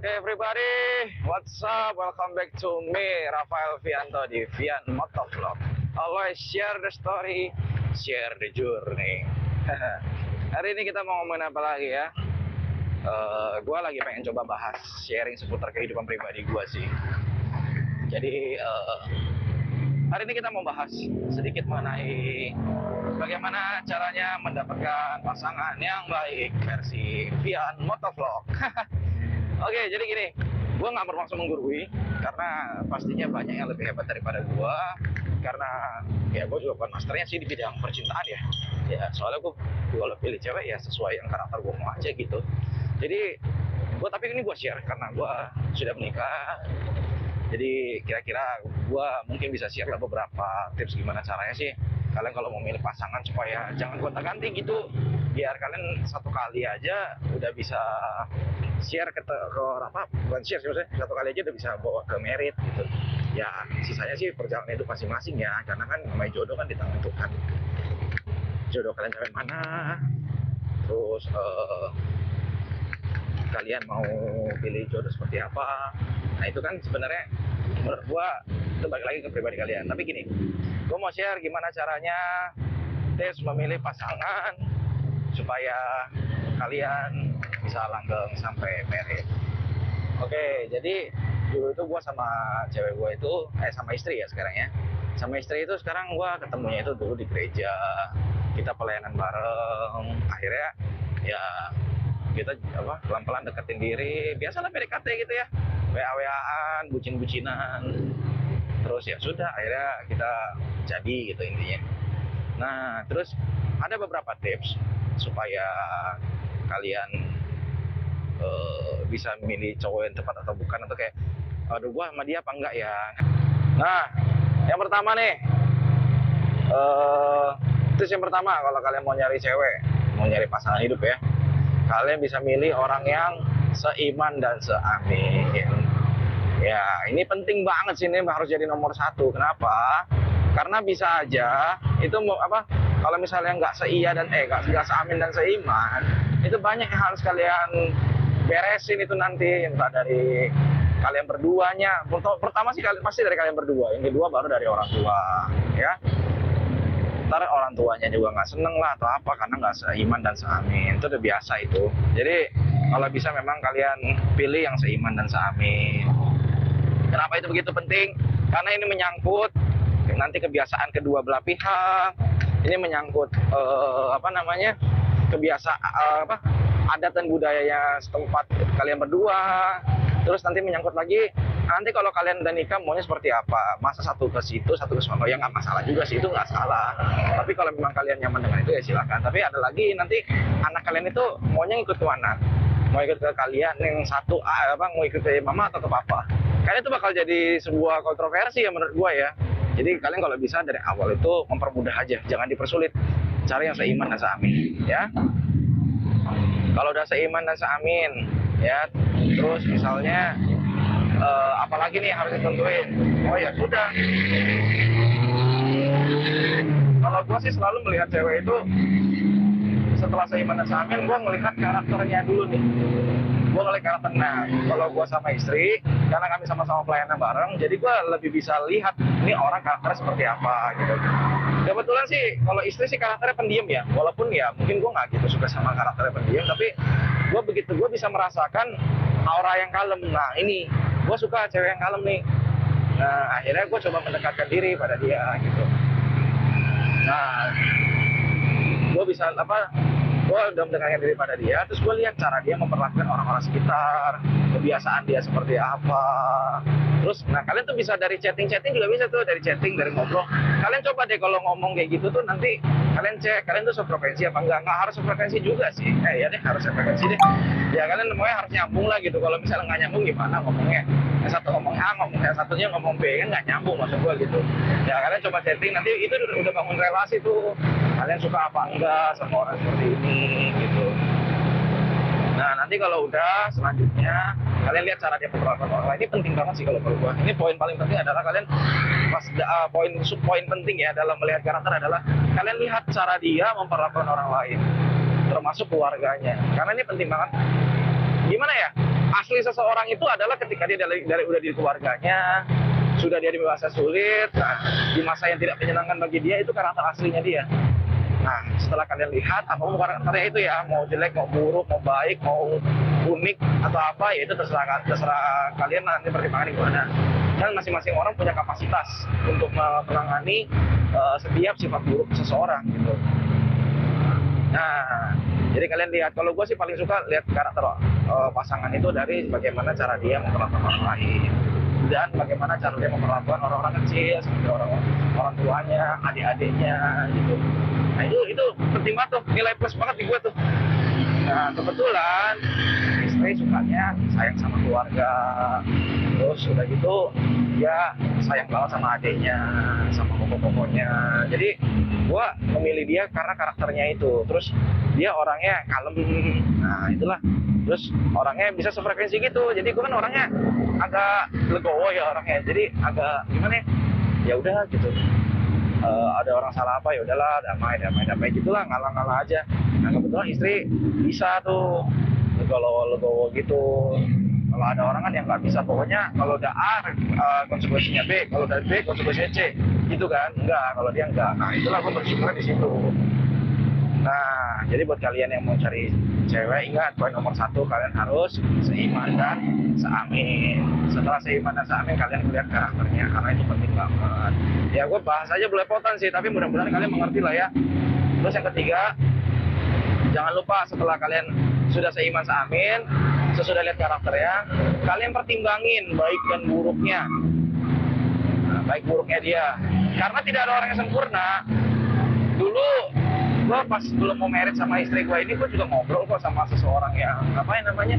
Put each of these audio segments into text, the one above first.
Oke everybody, what's up? Welcome back to me, Rafael Vianto di Vian Motovlog. Always share the story, share the journey. Hari ini kita mau ngomongin apa lagi ya? Gue lagi pengen coba bahas sharing seputar kehidupan pribadi gue sih. Jadi hari ini kita mau bahas sedikit mengenai bagaimana caranya mendapatkan pasangan yang baik versi Vian Motovlog. Oke, jadi gini, gue nggak bermaksud menggurui, karena pastinya banyak yang lebih hebat daripada gue. Karena ya gue juga bukan masternya sih di bidang percintaan ya. Ya soalnya gue kalau pilih cewek ya sesuai yang karakter gue mau aja gitu. Jadi tapi ini gue share karena gue sudah menikah. Jadi kira-kira gue mungkin bisa share lah beberapa tips gimana caranya sih kalian kalau mau milih pasangan supaya jangan gonta-ganti gitu. Biar kalian satu kali aja udah bisa share ke apa, bukan share sih, maksudnya satu kali aja udah bisa bawa ke merit gitu. Ya sisanya sih perjalanan hidup masing-masing ya, karena kan namanya jodoh kan di tangan Tuhan. Jodoh kalian sampai mana, terus kalian mau pilih jodoh seperti apa, nah itu kan sebenarnya menurut gua itu balik lagi ke pribadi kalian. Tapi gini, gua mau share gimana caranya tips memilih pasangan supaya kalian bisa langgeng sampai merit. Oke, jadi dulu itu gue sama cewek gue itu, sama istri ya sekarang ya. Sama istri itu sekarang gue ketemunya itu dulu di gereja. Kita pelayanan bareng. Akhirnya ya kita pelan-pelan deketin diri. Biasalah PDKT gitu ya. WA-WA-an, bucin-bucinan. Terus ya sudah, akhirnya kita jadi gitu intinya. Nah, terus ada beberapa tips supaya kalian bisa milih cowok yang tepat atau bukan, atau kayak aduh gua sama dia apa enggak ya. Nah, yang pertama nih, terus yang pertama kalau kalian mau nyari cewek, mau nyari pasangan hidup ya, kalian bisa milih orang yang seiman dan seamin. Ya ini penting banget sih, ini harus jadi nomor satu. Kenapa? Karena bisa aja itu kalau misalnya nggak seia dan nggak seamin dan seiman, itu banyak yang harus kalian beresin itu nanti, entah dari kalian berduanya. Pertama sih pasti dari kalian berdua, yang kedua baru dari orang tua ya. Ntar orang tuanya juga nggak seneng lah atau apa karena nggak seiman dan seamin, itu udah biasa itu. Jadi kalau bisa memang kalian pilih yang seiman dan seamin. Kenapa itu begitu penting? Karena ini menyangkut nanti kebiasaan kedua belah pihak. Ini menyangkut kebiasaan adat dan budayanya setempat kalian berdua. Terus nanti menyangkut lagi nanti kalau kalian udah nikah maunya seperti apa. Masa satu ke situ, satu ke sana, ya nggak masalah juga sih, itu nggak salah. Tapi kalau memang kalian nyaman dengan itu ya silakan. Tapi ada lagi nanti anak kalian itu maunya ikut ke mana? Mau ikut ke kalian yang satu mau ikut ke mama atau ke papa? Kayaknya itu bakal jadi sebuah kontroversi ya menurut gua ya. Jadi kalian kalau bisa dari awal itu mempermudah aja, jangan dipersulit. Cari yang seiman dan seamin ya. Kalau udah seiman dan seamin ya, terus misalnya apalagi nih harus ditentuin. Oh ya sudah. Kalau gua sih selalu melihat cewek itu setelah seiman dan seamin, gua melihat karakternya dulu nih. Gue ngeliat karakter. Nah, kalau gue sama istri, karena kami sama-sama pelayanan bareng, jadi gue lebih bisa lihat ini orang karakternya seperti apa gitu. Kebetulan sih, kalau istri sih karakternya pendiam ya, walaupun ya mungkin gue nggak gitu suka sama karakternya pendiam, tapi gue bisa merasakan aura yang kalem. Nah ini, gue suka cewek yang kalem nih. Nah akhirnya gue coba mendekatkan diri pada dia gitu. Nah, gue bisa gue udah mendekatkan diri pada dia, terus gue lihat cara dia memperlakukan orang-orang sekitar, kebiasaan dia seperti apa. Terus, nah kalian tuh bisa dari chatting juga bisa tuh, dari chatting, dari ngobrol. Kalian coba deh kalau ngomong kayak gitu tuh nanti kalian cek, kalian tuh sefrekuensi apa enggak harus sefrekuensi juga sih. Ya deh harus sefrekuensi deh. Ya kalian semuanya harus nyambung lah gitu. Kalau misalnya nggak nyambung gimana ngomongnya? Yang satu ngomong A, yang satunya ngomong B, kan nggak nyambung maksud gue gitu. Ya kalian coba chatting, nanti itu udah bangun relasi tuh. Kalian suka apa enggak sama orang seperti ini gitu. Nah nanti kalau udah selanjutnya kalian lihat cara dia memperlakukan orang lain. Ini penting banget sih kalau gua. Ini poin paling penting adalah kalian poin penting ya dalam melihat karakter adalah kalian lihat cara dia memperlakukan orang lain, termasuk keluarganya. Karena ini penting banget. Gimana ya? asli seseorang itu adalah ketika dia dari udah di keluarganya, sudah dia di masa sulit, nah, di masa yang tidak menyenangkan bagi dia, itu karakter aslinya dia. Nah, setelah kalian lihat apapun karakternya itu ya, mau jelek, mau buruk, mau baik, mau unik atau apa, ya itu terserah kalian nanti pertimbangan gimana. Dan masing-masing orang punya kapasitas untuk menangani setiap sifat buruk seseorang gitu. Nah, jadi kalian lihat, kalau gue sih paling suka lihat karakter pasangan itu dari bagaimana cara dia memperlakukan orang lain, dan bagaimana cara dia memperlakukan orang-orang kecil, seperti orang tuanya, adik-adiknya gitu. Nah itu penting banget tuh, nilai plus banget di gue tuh. Nah kebetulan istri sukanya sayang sama keluarga, terus udah gitu dia sayang banget sama adiknya, sama koko-kokonya. Jadi gue memilih dia karena karakternya itu. Terus dia orangnya kalem, nah itulah. Terus orangnya bisa sefrekuensi gitu. Jadi gue kan orangnya agak legowo ya orangnya. Jadi agak gimana ya udah gitu. Ada orang salah apa ya udahlah, damai gitulah, ngalah aja. Nah kebetulan istri bisa tuh legowo gitu. Kalau ada orang kan yang nggak bisa, pokoknya kalau udah A konsekuensinya B, kalau udah B konsekuensinya C, gitu kan? Enggak, kalau dia enggak. Nah itulah gue bersyukur di situ. Nah jadi buat kalian yang mau cari cewek, ingat poin nomor 1, kalian harus seiman dan seamin. Setelah seiman dan seamin, kalian melihat karakternya, karena itu penting banget. Ya gue bahas aja belepotan sih, tapi mudah-mudahan kalian mengerti lah ya. Terus yang ketiga, jangan lupa setelah kalian sudah seiman seamin, sesudah lihat karakternya, kalian pertimbangin baik dan buruknya. Nah, baik buruknya dia, karena tidak ada orang yang sempurna. Dulu gue pas belum mau married sama istri gue ini, gue juga ngobrol kok sama seseorang yang apa yang namanya,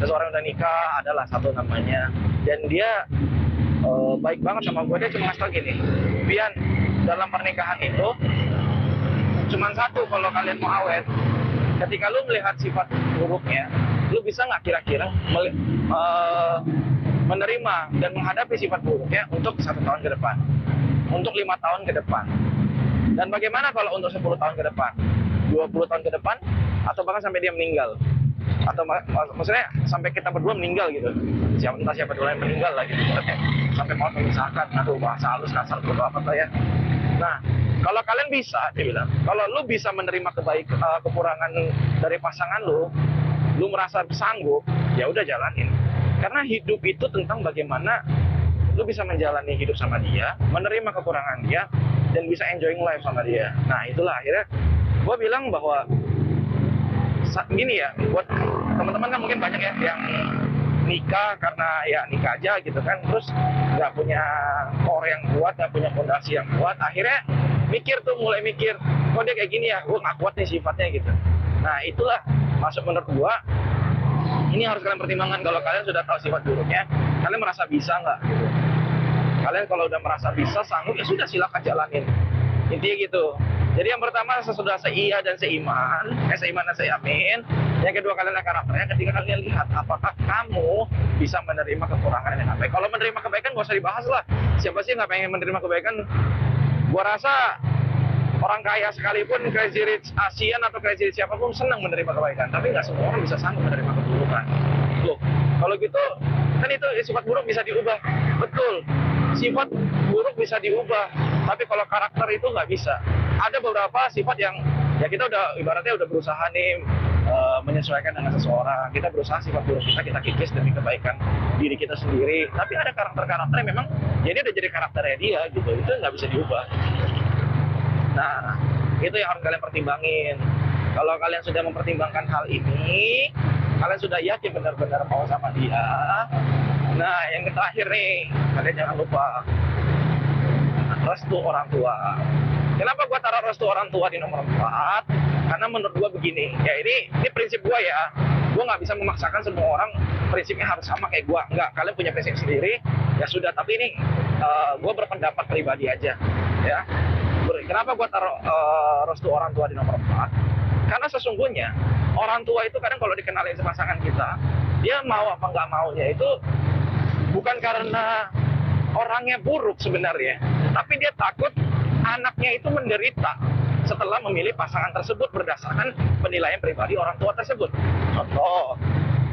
seseorang yang udah nikah, adalah satu namanya, dan dia baik banget sama gue. Dia cuma ngasih tau gini, Bian, dalam pernikahan itu cuma satu, kalau kalian mau awet, ketika lu melihat sifat buruknya, lu bisa nggak kira-kira menerima dan menghadapi sifat buruknya untuk 1 tahun ke depan, untuk 5 tahun ke depan, dan bagaimana kalau untuk 10 tahun ke depan, 20 tahun ke depan, atau bahkan sampai dia meninggal, atau maksudnya sampai kita berdua meninggal gitu, entah siapa dulu yang meninggal lagi gitu, sampai mau memisahkan. Aduh, bahasa halus kasar bodo apa ya. Nah kalau kalian bisa, dia bilang, kalau lu bisa menerima kekurangan dari pasangan lu merasa sanggup, ya udah jalanin. Karena hidup itu tentang bagaimana lu bisa menjalani hidup sama dia, menerima kekurangan dia, dan bisa enjoying life sama dia. Nah itulah akhirnya gue bilang bahwa gini ya, buat teman-teman kan mungkin banyak ya yang nikah karena ya nikah aja gitu kan, terus nggak punya core yang kuat, nggak punya fondasi yang kuat, akhirnya mulai mikir, kok dia kayak gini ya, gue nggak kuat nih sifatnya gitu. Nah itulah masuk menurut gue, ini harus kalian pertimbangkan. Kalau kalian sudah tahu sifat buruknya, kalian merasa bisa nggak gitu. Kalian kalau udah merasa bisa, sanggup, ya sudah silakan jalanin, intinya gitu. Jadi yang pertama, sesudah seiya dan seiman dan seiamin. Yang kedua, kalian lihat karakternya. Ketiga, kalian lihat apakah kamu bisa menerima kekurangan yang baik. Kalau menerima kebaikan gak usah dibahas lah. Siapa sih nggak pengen menerima kebaikan? Gua rasa orang kaya sekalipun, Crazy Rich Asian atau Crazy Rich siapapun senang menerima kebaikan. Tapi nggak semua orang bisa sanggup menerima keburukan. Loh, kalau gitu kan itu sifat buruk bisa diubah. Betul, sifat buruk bisa diubah. Tapi kalau karakter itu nggak bisa. Ada beberapa sifat yang ya kita udah ibaratnya udah berusaha nih menyesuaikan dengan seseorang. Kita berusaha sifat buruk kita kikis demi kebaikan diri kita sendiri. Tapi ada karakter-karakter yang memang jadi udah jadi karakternya dia gitu. Itu nggak bisa diubah. Nah, itu yang harus kalian pertimbangin. Kalau kalian sudah mempertimbangkan hal ini, kalian sudah yakin benar-benar mau sama dia. Nah, yang terakhir nih, kalian jangan lupa restu orang tua. Kenapa gue taruh restu orang tua di nomor 4? Karena menurut gue begini, ya ini prinsip gue ya. Gue nggak bisa memaksakan semua orang prinsipnya harus sama kayak gue. Nggak, kalian punya prinsip sendiri, ya sudah. Tapi ini gue berpendapat pribadi aja, ya. Kenapa gue taruh restu orang tua di nomor 4? Karena sesungguhnya orang tua itu kadang kalau dikenalin sama pasangan kita, dia mau apa nggak maunya itu bukan karena orangnya buruk sebenarnya, tapi dia takut anaknya itu menderita setelah memilih pasangan tersebut berdasarkan penilaian pribadi orang tua tersebut. Contoh,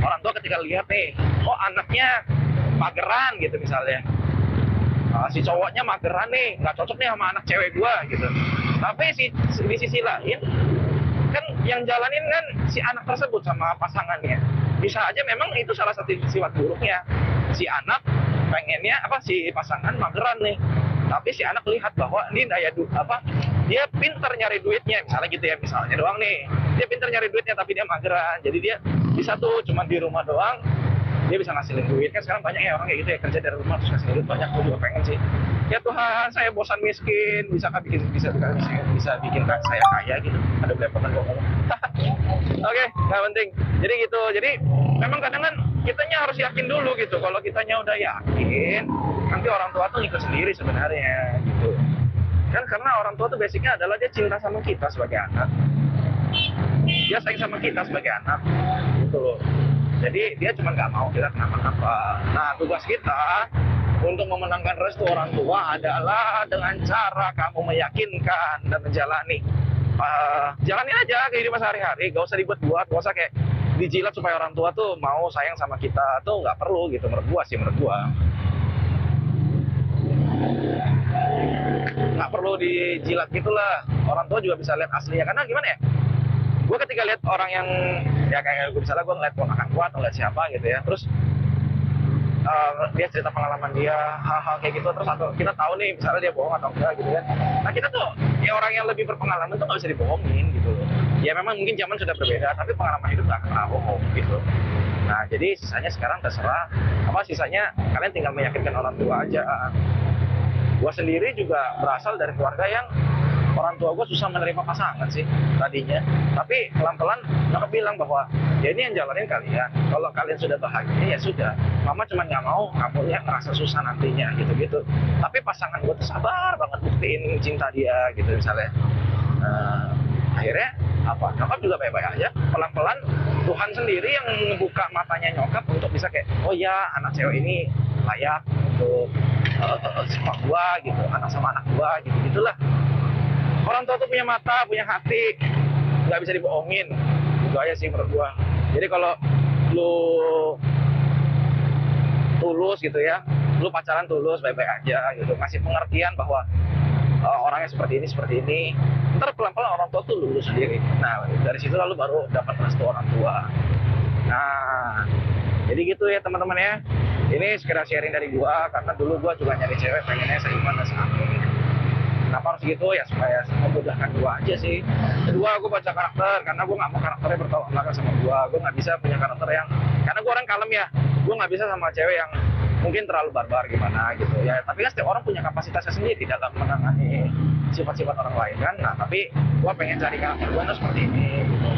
orang tua ketika lihat nih, oh anaknya mageran gitu misalnya, si cowoknya mageran nih, nggak cocok nih sama anak cewek gua gitu. Tapi di sisi lain kan yang jalanin kan si anak tersebut sama pasangannya. Bisa aja memang itu salah satu sifat buruknya. Si anak pengennya si pasangan mageran nih. Tapi si anak lihat bahwa ini dia pintar nyari duitnya, misalnya gitu ya, misalnya doang nih. Dia pintar nyari duitnya tapi dia mageran. Jadi dia bisa tuh cuma di rumah doang, dia bisa ngasilin duit. Kan sekarang banyak ya orang kayak gitu ya, kerja dari rumah terus ngasilin duit banyak. Gue juga pengen sih. Ya Tuhan, saya bosan miskin, bisa bikin saya kaya gitu. Ada belepotan gue ngomong. Oke, nggak penting. Jadi gitu. Jadi memang kadang kan kitanya harus yakin dulu gitu. Kalau kitanya udah yakin, nanti orang tua tuh ngikut sendiri sebenarnya gitu. Kan karena orang tua tuh basicnya adalah dia cinta sama kita sebagai anak. Dia sayang sama kita sebagai anak gitu loh. Jadi dia cuma nggak mau kita kenapa-napa. Nah, tugas kita untuk memenangkan restu orang tua adalah dengan cara kamu meyakinkan dan menjalani. Jalanin aja kehidupan sehari-hari, gak usah dibuat-buat, gak usah kayak dijilat supaya orang tua tuh mau sayang sama kita, tuh nggak perlu gitu menurut gua. Nggak perlu dijilat gitulah. Orang tua juga bisa lihat aslinya, karena gimana ya? Gue ketika lihat orang yang ya kayak gue, misalnya gue ngeliat ponakan gue atau ngeliat siapa gitu ya, terus dia cerita pengalaman dia, hal-hal kayak gitu, terus atau kita tahu nih misalnya dia bohong atau enggak gitu kan. Nah kita tuh ya orang yang lebih berpengalaman tuh nggak bisa dibohongin gitu loh. Ya memang mungkin zaman sudah berbeda, tapi pengalaman hidup nggak pernah bohong gitu. Nah jadi sisanya sekarang terserah, sisanya kalian tinggal meyakinkan orang tua aja. Gue sendiri juga berasal dari keluarga yang orang tua gue susah menerima pasangan sih tadinya, tapi pelan-pelan mereka bilang bahwa ya ini yang jalanin kalian, kalau kalian sudah bahagia ya sudah, mama cuma nggak mau kamu ya ngerasa susah nantinya gitu-gitu. Tapi pasangan gue tuh sabar banget buktiin cinta dia gitu misalnya. Akhirnya nyokap juga baik-baik aja, pelan-pelan Tuhan sendiri yang membuka matanya nyokap untuk bisa kayak, oh ya anak cewek ini layak untuk sama gua gitu, anak sama anak gua gitu gitulah. Orang tua tuh punya mata, punya hati, nggak bisa dibohongin. Itu aja sih menurut gua. Jadi kalau lu tulus gitu ya, lu pacaran tulus, baik-baik aja gitu, kasih pengertian bahwa orangnya seperti ini, ntar pelan-pelan orang tua tuh lulus sendiri. Nah dari situ lalu baru dapat restu orang tua. Nah jadi gitu ya teman-teman ya, ini sekedar sharing dari gua, karena dulu gua juga nyari cewek pengennya seiman dan seamin. Kenapa harus gitu ya, supaya memudahkan gua aja sih. Kedua, gua baca karakter, karena gua nggak mau karakternya bertolak belakang sama gua nggak bisa punya karakter yang, karena gua orang kalem ya, gua nggak bisa sama cewek yang mungkin terlalu barbar gimana gitu ya. Tapi kan setiap orang punya kapasitasnya sendiri dalam menangani sifat-sifat orang lain kan. Nah tapi gua pengen cari karakter gua tuh seperti ini gitu.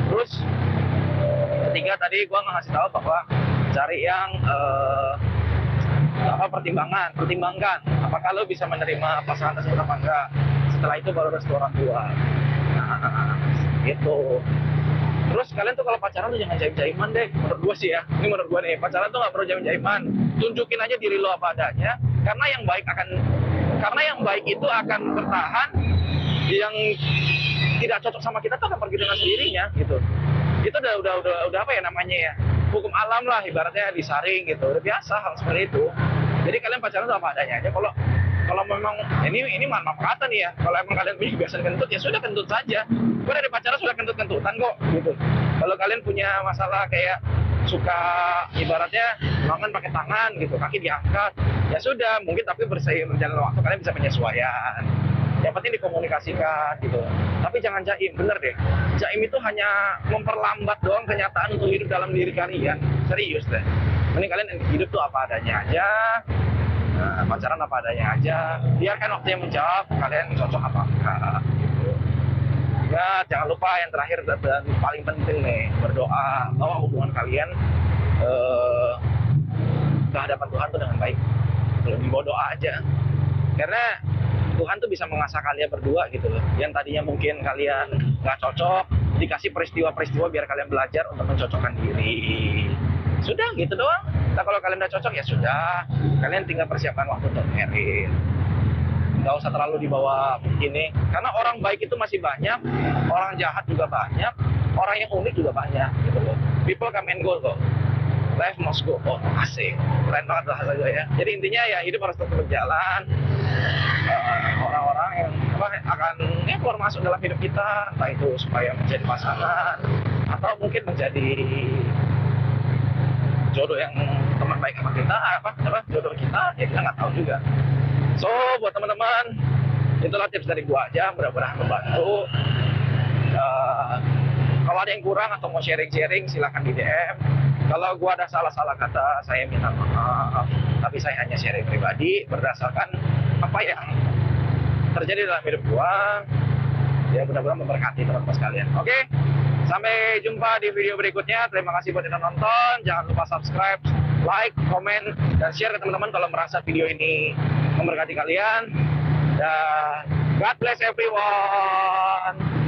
Terus ketiga tadi gua ngasih tahu bahwa cari yang pertimbangkan apakah lo bisa menerima pasangan tersebut apa enggak. Setelah itu baru restu orang tua. Nah gitu. Terus kalian tuh kalau pacaran tuh jangan jaim-jaiman deh, menurut gue sih ya. Ini menurut gue nih, pacaran tuh nggak perlu jaim-jaiman. Tunjukin aja diri lo apa adanya, karena yang baik itu akan bertahan, yang tidak cocok sama kita tuh akan pergi dengan sendirinya gitu. Itu udah apa ya namanya ya, hukum alam lah ibaratnya, disaring gitu. Udah biasa hal seperti itu. Jadi kalian pacaran tuh apa adanya aja. Kalau memang ini maaf kata nih ya, kalau emang kalian punya kebiasaan kentut ya sudah kentut saja. Gue dari pacaran sudah kentut-kentutan kok gitu. Kalau kalian punya masalah kayak suka ibaratnya makan pakai tangan gitu, kaki diangkat, ya sudah, mungkin tapi berjalan waktu kalian bisa penyesuaian. Yang penting dikomunikasikan gitu. Tapi jangan jaim, bener deh. Jaim itu hanya memperlambat doang kenyataan untuk hidup dalam diri kalian. Serius deh. Mending kalian hidup tuh apa adanya aja. Nah, pacaran apa adanya aja. Biarkan waktu yang menjawab kalian cocok apa enggak gitu. Ya, jangan lupa yang terakhir dan paling penting nih, berdoa bahwa hubungan kalian ke hadapan Tuhan tuh dengan baik. Lebih bawa doa aja. Karena Tuhan tuh bisa mengasah kalian berdua gitu loh. Yang tadinya mungkin kalian nggak cocok, dikasih peristiwa-peristiwa biar kalian belajar untuk mencocokkan diri. Sudah gitu doang. Nah kalau kalian udah cocok ya sudah, kalian tinggal persiapkan waktu untuk married. Nggak usah terlalu dibawa ini, karena orang baik itu masih banyak, orang jahat juga banyak, orang yang unik juga banyak gitu loh. people come and go kok. Life must go on. Asik, keren banget bahasa gue ya. Jadi intinya ya hidup harus tetap berjalan. Orang-orang yang akan keluar masuk dalam hidup kita, entah itu supaya menjadi pasangan atau mungkin menjadi jodoh yang teman baik sama kita, jodoh kita, ya kita nggak tahu juga. So buat teman-teman, itulah tips dari gua aja, mudah-mudahan membantu. Kalau ada yang kurang atau mau sharing-sharing, silahkan di DM. Kalau gua ada salah-salah kata, saya minta maaf. Tapi saya hanya sharing pribadi berdasarkan apa yang terjadi dalam hidup gua. Ya mudah-mudahan memberkati teman-teman sekalian. Oke, sampai jumpa di video berikutnya. Terima kasih buat yang nonton. Jangan lupa subscribe, like, komen, dan share ke teman-teman kalau merasa video ini memberkati kalian. Dan God bless everyone.